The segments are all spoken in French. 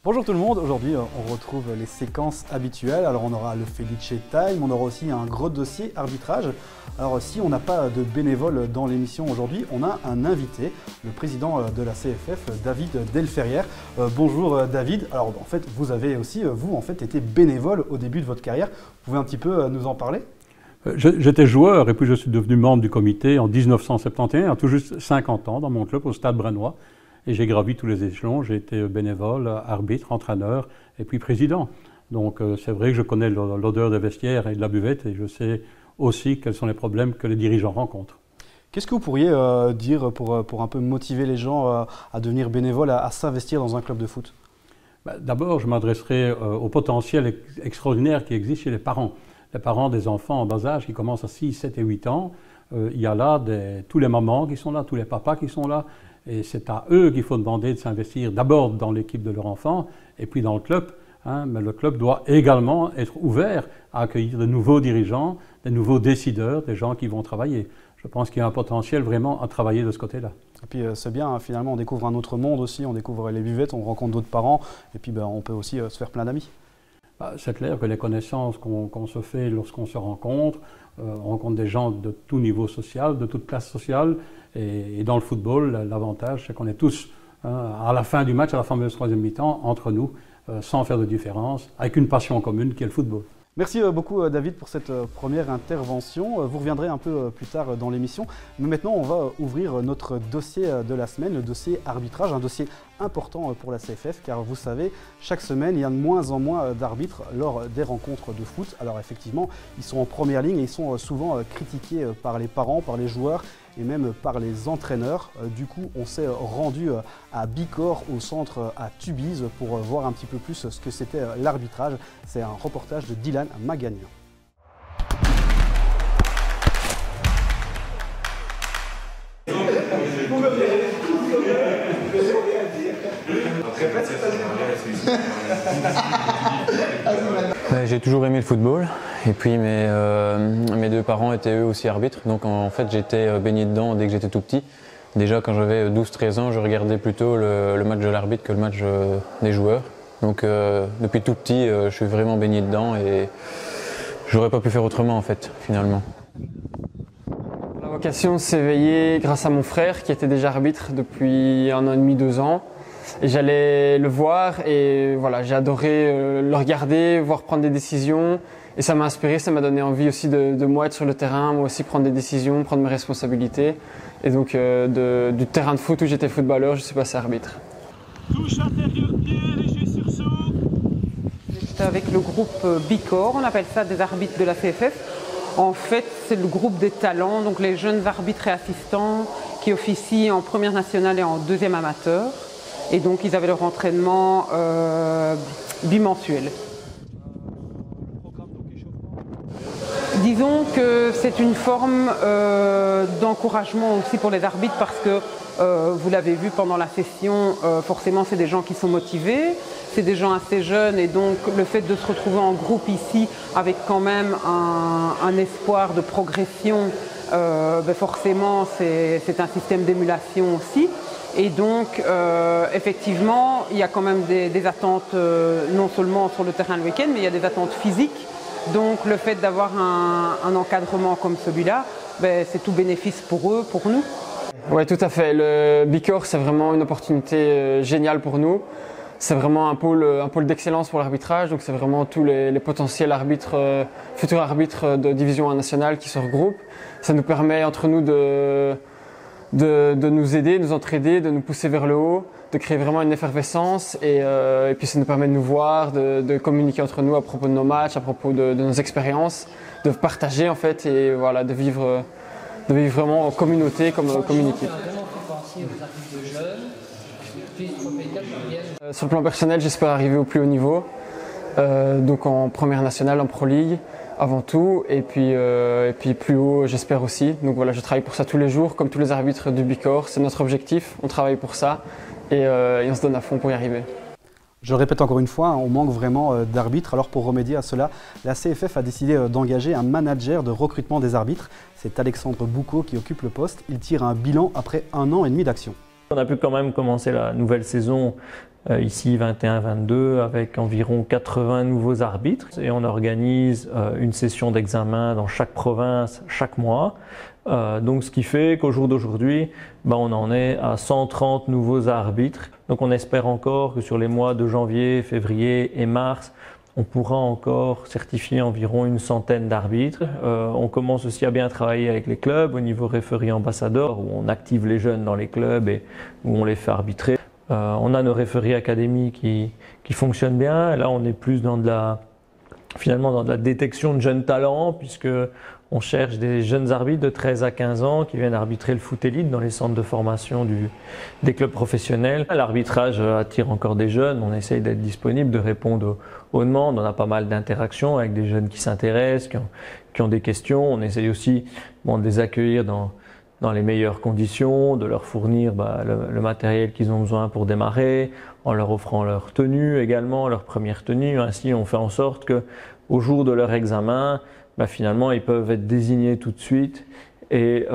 Bonjour tout le monde, aujourd'hui on retrouve les séquences habituelles. Alors on aura le Felice Time, on aura aussi un gros dossier arbitrage. Alors si on n'a pas de bénévole dans l'émission aujourd'hui, on a un invité, le président de la CFF, David Delferrière. Bonjour David, alors en fait vous avez aussi, vous été bénévole au début de votre carrière. Vous pouvez un petit peu nous en parler ? J'étais joueur et puis je suis devenu membre du comité en 1971, à tout juste 50 ans, dans mon club au Stade Brennois. Et j'ai gravi tous les échelons, j'ai été bénévole, arbitre, entraîneur et puis président. Donc c'est vrai que je connais l'odeur des vestiaires et de la buvette et je sais aussi quels sont les problèmes que les dirigeants rencontrent. Qu'est-ce que vous pourriez dire pour un peu motiver les gens à devenir bénévoles, à s'investir dans un club de foot ? D'abord, je m'adresserai au potentiel extraordinaire qui existe chez les parents. Les parents des enfants en bas âge qui commencent à 6, 7 et 8 ans. Il y a là tous les mamans qui sont là, tous les papas qui sont là. Et c'est à eux qu'il faut demander de s'investir d'abord dans l'équipe de leur enfant et puis dans le club. Mais le club doit également être ouvert à accueillir de nouveaux dirigeants, des nouveaux décideurs, des gens qui vont travailler. Je pense qu'il y a un potentiel vraiment à travailler de ce côté-là. Et puis c'est bien, finalement on découvre un autre monde aussi, on découvre les buvettes, on rencontre d'autres parents et puis on peut aussi se faire plein d'amis. C'est clair que les connaissances qu'on se fait lorsqu'on se rencontre, on rencontre des gens de tout niveau social, de toute classe sociale. Et dans le football, l'avantage, c'est qu'on est tous, à la fin du match, à la fin de la troisième mi-temps, entre nous, sans faire de différence, avec une passion commune qui est le football. Merci beaucoup David pour cette première intervention. Vous reviendrez un peu plus tard dans l'émission. Mais maintenant, on va ouvrir notre dossier de la semaine, le dossier arbitrage, un dossier important pour la CFF, car vous savez, chaque semaine, il y a de moins en moins d'arbitres lors des rencontres de foot. Alors effectivement, ils sont en première ligne et ils sont souvent critiqués par les parents, par les joueurs et même par les entraîneurs. Du coup, on s'est rendu à Bicor, au centre à Tubize, pour voir un petit peu plus ce que c'était l'arbitrage. C'est un reportage de Dylan Magagnan. J'ai toujours aimé le football et puis mes deux parents étaient eux aussi arbitres, donc en fait j'étais baigné dedans dès que j'étais tout petit. Déjà quand j'avais 12-13 ans, je regardais plutôt le match de l'arbitre que le match des joueurs. Donc depuis tout petit, je suis vraiment baigné dedans et j'aurais pas pu faire autrement en fait finalement. La vocation s'est éveillée grâce à mon frère qui était déjà arbitre depuis 1 an et demi, 2 ans. Et j'allais le voir et voilà, j'ai adoré le regarder, voir prendre des décisions. Et ça m'a inspiré, ça m'a donné envie aussi de moi être sur le terrain, moi aussi prendre des décisions, prendre mes responsabilités. Et donc du terrain de foot où j'étais footballeur, je suis passé arbitre. Touche intérieur pied, léger sursaut. J'étais avec le groupe Bicor, on appelle ça des arbitres de la CFF. En fait, c'est le groupe des talents, donc les jeunes arbitres et assistants qui officient en première nationale et en deuxième amateur. Et donc ils avaient leur entraînement bimensuel. Disons que c'est une forme d'encouragement aussi pour les arbitres parce que vous l'avez vu pendant la session, forcément c'est des gens qui sont motivés, c'est des gens assez jeunes et donc le fait de se retrouver en groupe ici avec quand même un espoir de progression, forcément c'est un système d'émulation aussi. Et donc, effectivement, il y a quand même des attentes, non seulement sur le terrain le week-end, mais il y a des attentes physiques. Donc, le fait d'avoir un encadrement comme celui-là, c'est tout bénéfice pour eux, pour nous. Oui, tout à fait. Le Bicor, c'est vraiment une opportunité géniale pour nous. C'est vraiment un pôle d'excellence pour l'arbitrage. Donc, c'est vraiment tous les potentiels arbitres, futurs arbitres de division 1 nationale qui se regroupent. Ça nous permet, entre nous, de nous aider, de nous entraider, de nous pousser vers le haut, de créer vraiment une effervescence et puis ça nous permet de nous voir, de communiquer entre nous à propos de nos matchs, à propos de nos expériences, de partager en fait et voilà, de vivre vraiment en communauté comme une équipe. Sur le plan personnel, j'espère arriver au plus haut niveau, donc en première nationale, en Pro League. Avant tout, et puis plus haut, j'espère aussi. Donc voilà, je travaille pour ça tous les jours, comme tous les arbitres du Bicor. C'est notre objectif, on travaille pour ça et on se donne à fond pour y arriver. Je le répète encore une fois, on manque vraiment d'arbitres. Alors pour remédier à cela, la CFF a décidé d'engager un manager de recrutement des arbitres. C'est Alexandre Boucaud qui occupe le poste. Il tire un bilan après 1 an et demi d'action. On a pu quand même commencer la nouvelle saison ici 21-22 avec environ 80 nouveaux arbitres et on organise une session d'examen dans chaque province chaque mois. Donc ce qui fait qu'au jour d'aujourd'hui, on en est à 130 nouveaux arbitres. Donc on espère encore que sur les mois de janvier, février et mars, on pourra encore certifier environ une centaine d'arbitres. On commence aussi à bien travailler avec les clubs au niveau référé ambassadeur où on active les jeunes dans les clubs et où on les fait arbitrer. On a nos référés académies qui fonctionnent bien. Là, on est plus dans finalement dans de la détection de jeunes talents puisque on cherche des jeunes arbitres de 13 à 15 ans qui viennent arbitrer le foot élite dans les centres de formation des clubs professionnels. L'arbitrage attire encore des jeunes, on essaye d'être disponible, de répondre aux demandes. On a pas mal d'interactions avec des jeunes qui s'intéressent, qui ont des questions. On essaye aussi de les accueillir dans les meilleures conditions, de leur fournir le matériel qu'ils ont besoin pour démarrer, en leur offrant leur tenue également, leur première tenue. Ainsi, on fait en sorte qu'au jour de leur examen, finalement, ils peuvent être désignés tout de suite et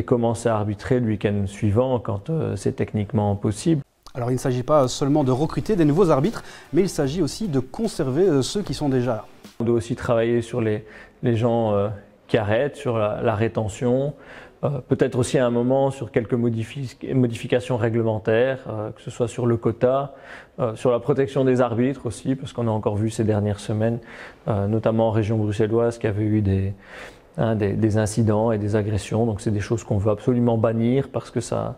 commencer à arbitrer le week-end suivant quand c'est techniquement possible. Alors il ne s'agit pas seulement de recruter des nouveaux arbitres, mais il s'agit aussi de conserver ceux qui sont déjà là. On doit aussi travailler sur les gens qui arrêtent, sur la rétention, peut-être aussi à un moment sur quelques modifications réglementaires, que ce soit sur le quota, sur la protection des arbitres aussi, parce qu'on a encore vu ces dernières semaines, notamment en région bruxelloise, qu'il y avait eu des incidents et des agressions. Donc c'est des choses qu'on veut absolument bannir parce que ça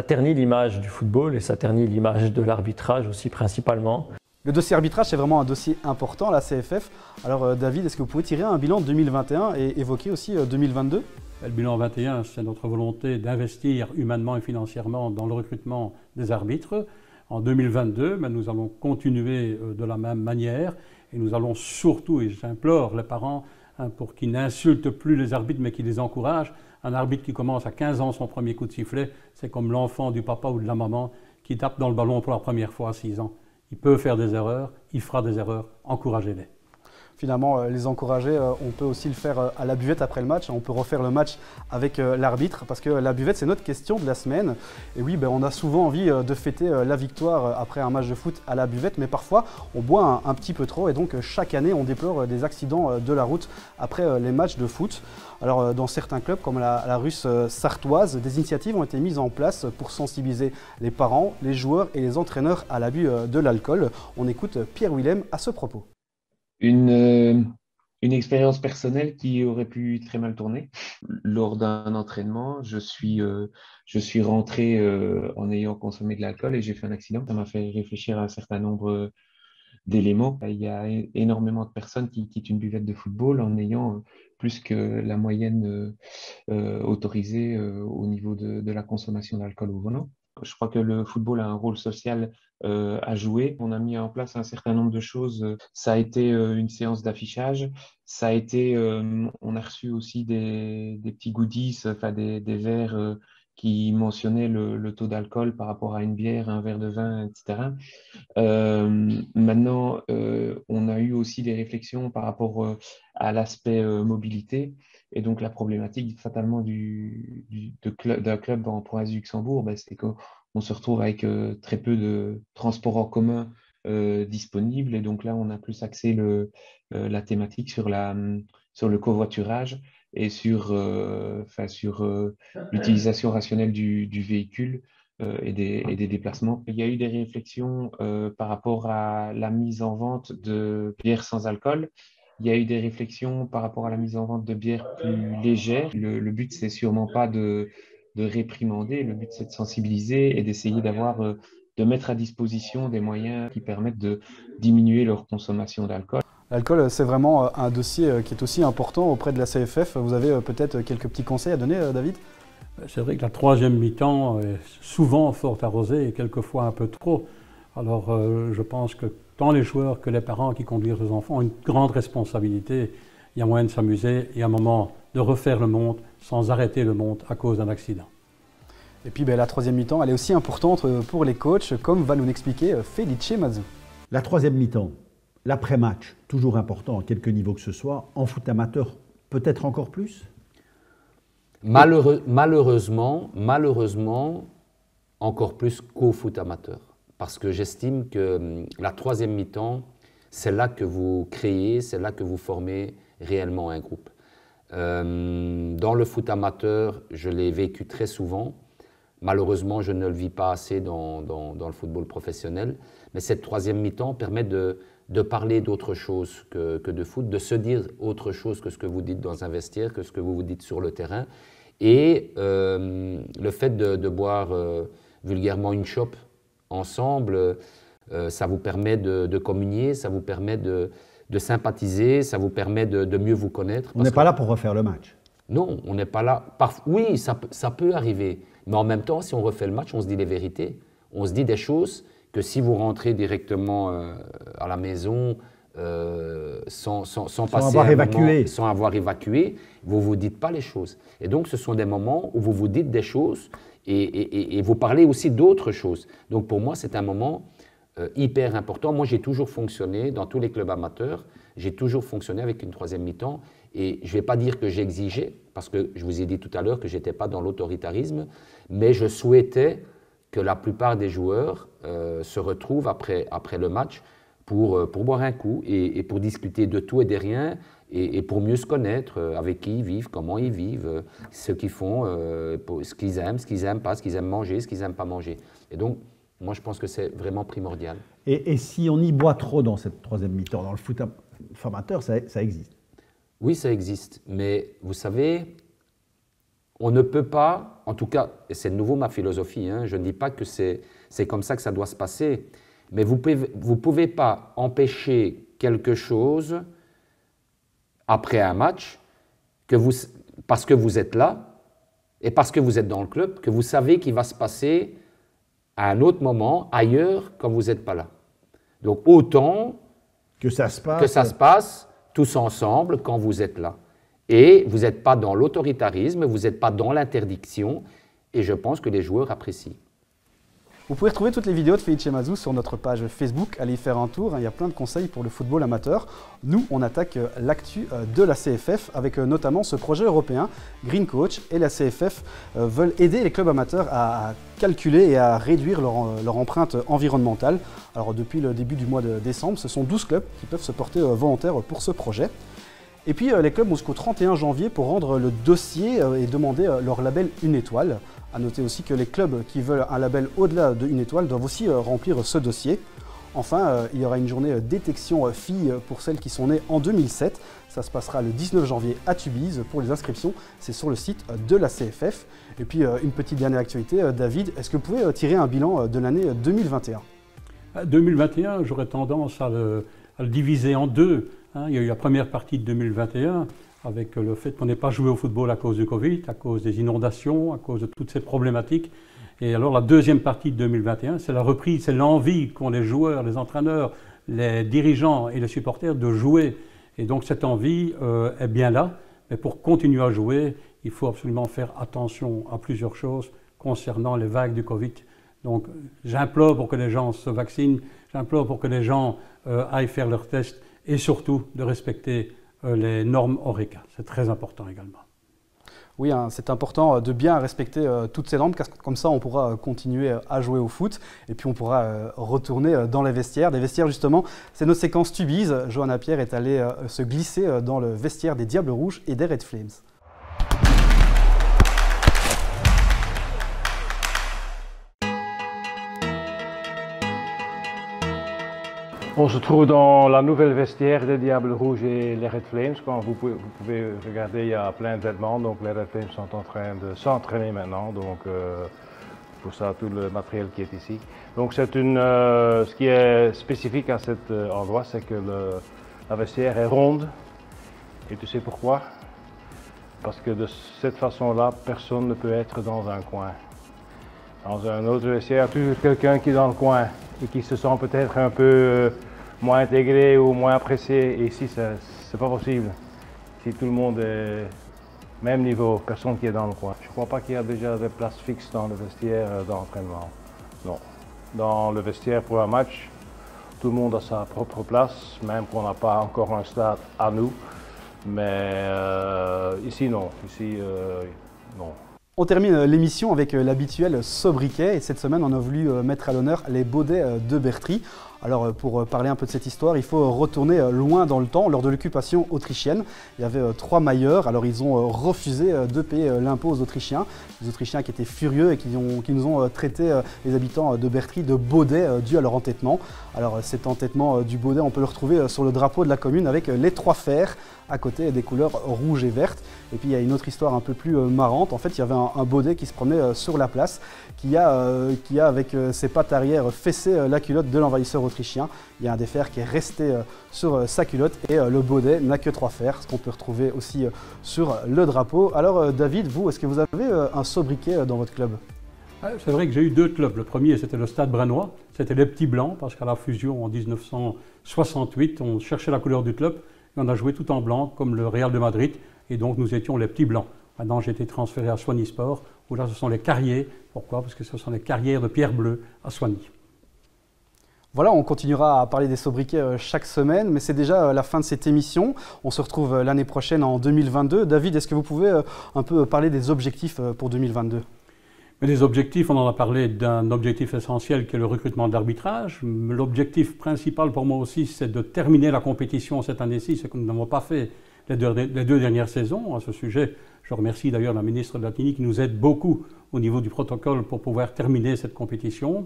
ternit l'image du football et ça ternit l'image de l'arbitrage aussi principalement. Le dossier arbitrage, c'est vraiment un dossier important à la CFF. Alors David, est-ce que vous pouvez tirer un bilan 2021 et évoquer aussi 2022 ? Le bilan 21, c'est notre volonté d'investir humainement et financièrement dans le recrutement des arbitres. En 2022, nous allons continuer de la même manière et nous allons surtout, et j'implore les parents, pour qu'ils n'insultent plus les arbitres mais qu'ils les encouragent. Un arbitre qui commence à 15 ans son premier coup de sifflet, c'est comme l'enfant du papa ou de la maman qui tape dans le ballon pour la première fois à 6 ans. Il peut faire des erreurs, il fera des erreurs, encouragez-les. Finalement, les encourager, on peut aussi le faire à la buvette après le match. On peut refaire le match avec l'arbitre parce que la buvette, c'est notre question de la semaine. Et oui, on a souvent envie de fêter la victoire après un match de foot à la buvette, mais parfois, on boit un petit peu trop et donc chaque année, on déplore des accidents de la route après les matchs de foot. Alors, dans certains clubs, comme la Russe sartoise, des initiatives ont été mises en place pour sensibiliser les parents, les joueurs et les entraîneurs à l'abus de l'alcool. On écoute Pierre Willem à ce propos. Une expérience personnelle qui aurait pu très mal tourner. Lors d'un entraînement, je suis rentré en ayant consommé de l'alcool et j'ai fait un accident. Ça m'a fait réfléchir à un certain nombre d'éléments. Il y a énormément de personnes qui quittent une buvette de football en ayant plus que la moyenne autorisée au niveau de la consommation d'alcool au volant. Je crois que le football a un rôle social à jouer. On a mis en place un certain nombre de choses. Ça a été une séance d'affichage. Ça a été, on a reçu aussi des petits goodies, enfin des verres qui mentionnaient le taux d'alcool par rapport à une bière, un verre de vin, etc. Maintenant, on a eu aussi des réflexions par rapport à l'aspect mobilité. Et donc, la problématique fatalement d'un club en province du Luxembourg, c'est qu'on se retrouve avec très peu de transports en commun disponibles. Et donc là, on a plus axé la thématique sur le covoiturage et sur l'utilisation rationnelle du véhicule et des déplacements. Il y a eu des réflexions par rapport à la mise en vente de bières sans alcool. Il y a eu des réflexions par rapport à la mise en vente de bières plus légères. Le but, c'est sûrement pas de réprimander. Le but, c'est de sensibiliser et d'essayer de mettre à disposition des moyens qui permettent de diminuer leur consommation d'alcool. L'alcool, c'est vraiment un dossier qui est aussi important auprès de la CFF. Vous avez peut-être quelques petits conseils à donner, David ? C'est vrai que la troisième mi-temps est souvent fort arrosée et quelquefois un peu trop. Alors je pense que tant les joueurs que les parents qui conduisent leurs enfants ont une grande responsabilité. Il y a moyen de s'amuser et à un moment de refaire le monde sans arrêter le monde à cause d'un accident. Et puis la troisième mi-temps, elle est aussi importante pour les coachs, comme va nous l'expliquer Felice Mazou. La troisième mi-temps, l'après-match, toujours important à quelque niveau que ce soit. En foot amateur, peut-être encore plus ? Malheureusement, encore plus qu'au foot amateur. Parce que j'estime que la troisième mi-temps, c'est là que vous créez, c'est là que vous formez réellement un groupe. Dans le foot amateur, je l'ai vécu très souvent. Malheureusement, je ne le vis pas assez dans le football professionnel. Mais cette troisième mi-temps permet de parler d'autre chose que de foot, de se dire autre chose que ce que vous dites dans un vestiaire, que ce que vous dites sur le terrain. Et le fait de boire vulgairement une chope ensemble, ça vous permet de communier, ça vous permet de sympathiser, ça vous permet de mieux vous connaître. On n'est pas là pour refaire le match. Non, on n'est pas là. Oui, ça peut arriver. Mais en même temps, si on refait le match, on se dit les vérités. On se dit des choses que si vous rentrez directement à la maison sans avoir évacué, vous ne vous dites pas les choses. Et donc, ce sont des moments où vous vous dites des choses et vous parlez aussi d'autres choses. Donc, pour moi, c'est un moment hyper important. Moi, j'ai toujours fonctionné dans tous les clubs amateurs. J'ai toujours fonctionné avec une troisième mi-temps. Et je ne vais pas dire que j'exigeais, parce que je vous ai dit tout à l'heure que je n'étais pas dans l'autoritarisme, mais je souhaitais que la plupart des joueurs se retrouvent après le match pour boire un coup et pour discuter de tout et de rien et pour mieux se connaître, avec qui ils vivent, comment ils vivent, ce qu'ils font, ce qu'ils aiment pas, ce qu'ils aiment manger, ce qu'ils n'aiment pas manger. Et donc, moi, je pense que c'est vraiment primordial. Et si on y boit trop dans cette troisième mi-temps, dans le foot amateur, ça existe? Oui, ça existe. Mais vous savez, on ne peut pas, en tout cas, et c'est de nouveau ma philosophie, hein, je ne dis pas que c'est comme ça que ça doit se passer, mais vous ne pouvez pas empêcher quelque chose après un match parce que vous êtes là et parce que vous êtes dans le club, que vous savez qu'il va se passer à un autre moment, ailleurs, quand vous n'êtes pas là. Donc autant que ça se passe tous ensemble quand vous êtes là. Et vous n'êtes pas dans l'autoritarisme, vous n'êtes pas dans l'interdiction, et je pense que les joueurs apprécient. Vous pouvez retrouver toutes les vidéos de Felice Mazou sur notre page Facebook, allez y faire un tour, il y a plein de conseils pour le football amateur. Nous, on attaque l'actu de la CFF avec notamment ce projet européen, Green Coach, et la CFF veulent aider les clubs amateurs à calculer et à réduire leur empreinte environnementale. Alors depuis le début du mois de décembre, ce sont 12 clubs qui peuvent se porter volontaires pour ce projet. Et puis les clubs ont jusqu'au 31 janvier pour rendre le dossier et demander leur label 1 étoile. A noter aussi que les clubs qui veulent un label au-delà de 1 étoile doivent aussi remplir ce dossier. Enfin, il y aura une journée détection filles pour celles qui sont nées en 2007. Ça se passera le 19 janvier à Tubize. Pour les inscriptions, c'est sur le site de la CFF. Et puis une petite dernière actualité, David, est-ce que vous pouvez tirer un bilan de l'année 2021 ? 2021, j'aurais tendance à le diviser en deux. Il y a eu la première partie de 2021 avec le fait qu'on n'ait pas joué au football à cause du Covid, à cause des inondations, à cause de toutes ces problématiques. Et alors la deuxième partie de 2021, c'est la reprise, c'est l'envie qu'ont les joueurs, les entraîneurs, les dirigeants et les supporters de jouer. Et donc cette envie est bien là. Mais pour continuer à jouer, il faut absolument faire attention à plusieurs choses concernant les vagues du Covid. Donc j'implore pour que les gens se vaccinent, j'implore pour que les gens aillent faire leurs tests et surtout de respecter les normes Horeca. C'est très important également. Oui, hein, c'est important de bien respecter toutes ces normes, car comme ça on pourra continuer à jouer au foot et puis on pourra retourner dans les vestiaires. Des vestiaires justement, c'est notre séquence Tubize. Johanna Pierre est allée se glisser dans le vestiaire des Diables Rouges et des Red Flames. On se trouve dans la nouvelle vestiaire des Diables Rouges et les Red Flames. Quand vous pouvez regarder, il y a plein de vêtements. Donc les Red Flames sont en train de s'entraîner maintenant. Donc pour ça, tout le matériel qui est ici. Donc ce qui est spécifique à cet endroit, c'est que la vestiaire est ronde. Et tu sais pourquoi? Parce que de cette façon-là, personne ne peut être dans un coin. Dans un autre vestiaire, il y a toujours quelqu'un qui est dans le coin et qui se sent peut-être un peu moins intégré ou moins apprécié. Et ici, c'est pas possible. Ici, tout le monde est même niveau, personne qui est dans le coin. Je ne crois pas qu'il y a déjà des places fixes dans le vestiaire d'entraînement. Non. Dans le vestiaire pour un match, tout le monde a sa propre place, même qu'on n'a pas encore un stade à nous. Mais ici, non. Ici, non. On termine l'émission avec l'habituel sobriquet et cette semaine on a voulu mettre à l'honneur les Baudets de Bertry. Alors pour parler un peu de cette histoire, il faut retourner loin dans le temps. Lors de l'occupation autrichienne, il y avait 3 mailleurs. Alors ils ont refusé de payer l'impôt aux Autrichiens. Les Autrichiens qui étaient furieux et qui nous ont traité les habitants de Bertry de Baudets dû à leur entêtement. Alors cet entêtement du Baudet, on peut le retrouver sur le drapeau de la commune avec les 3 fers à côté des couleurs rouge et verte. Et puis il y a une autre histoire un peu plus marrante. En fait, il y avait un Baudet qui se promenait sur la place, qui a avec ses pattes arrière fessé la culotte de l'envahisseur autrichien. Il y a un des fers qui est resté sur sa culotte et le Baudet n'a que 3 fers, ce qu'on peut retrouver aussi sur le drapeau. Alors David, vous, est-ce que vous avez un sobriquet dans votre club? C'est vrai que j'ai eu 2 clubs. Le premier, c'était le Stade Brennois. C'était les Petits Blancs, parce qu'à la fusion en 1968, on cherchait la couleur du club. Et on a joué tout en blanc, comme le Real de Madrid. Et donc, nous étions les Petits Blancs. Maintenant, j'ai été transféré à Soigny Sport, où là, ce sont les Carriers. Pourquoi? Parce que ce sont les carrières de pierre bleue à Soigny. Voilà, on continuera à parler des sobriquets chaque semaine, mais c'est déjà la fin de cette émission. On se retrouve l'année prochaine en 2022. David, est-ce que vous pouvez un peu parler des objectifs pour 2022? Mais les objectifs, on en a parlé d'un objectif essentiel qui est le recrutement d'arbitrage. L'objectif principal pour moi aussi, c'est de terminer la compétition cette année-ci, ce que nous n'avons pas fait les 2 dernières saisons. À ce sujet, je remercie d'ailleurs la ministre de l'Athénie qui nous aide beaucoup au niveau du protocole pour pouvoir terminer cette compétition.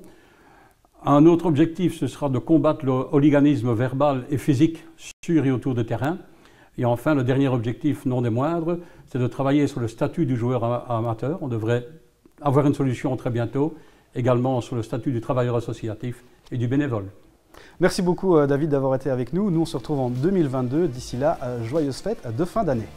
Un autre objectif, ce sera de combattre le hooliganisme verbal et physique sur et autour de terrain. Et enfin, le dernier objectif, non des moindres, c'est de travailler sur le statut du joueur amateur. On devrait avoir une solution très bientôt, également sur le statut du travailleur associatif et du bénévole. Merci beaucoup David d'avoir été avec nous. Nous on se retrouve en 2022. D'ici là, joyeuses fêtes de fin d'année.